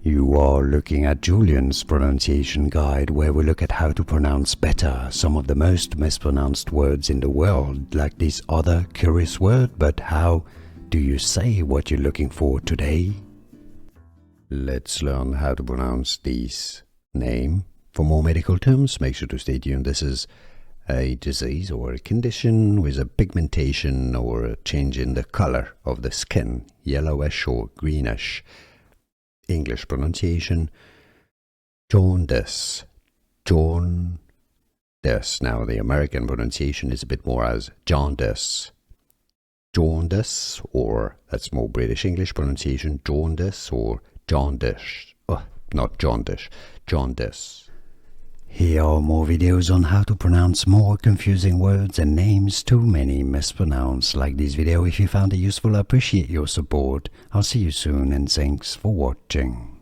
You are looking at Julian's pronunciation guide, where we look at how to pronounce better some of the most mispronounced words in the world, like this other curious word. But how do you say what you're looking for today? Let's learn how to pronounce this name. For more medical terms, make sure to stay tuned. This is a disease or a condition with a pigmentation or a change in the color of the skin, yellowish or greenish. English pronunciation, jaundice, jaundice. Now the American pronunciation is a bit more as jaundice, jaundice, or that's more British English pronunciation, jaundice or jaundice. Oh, not jaundice, jaundice. Here are more videos on how to pronounce more confusing words and names too many mispronounced. Like this video if you found it useful. I appreciate your support. I'll see you soon and thanks for watching.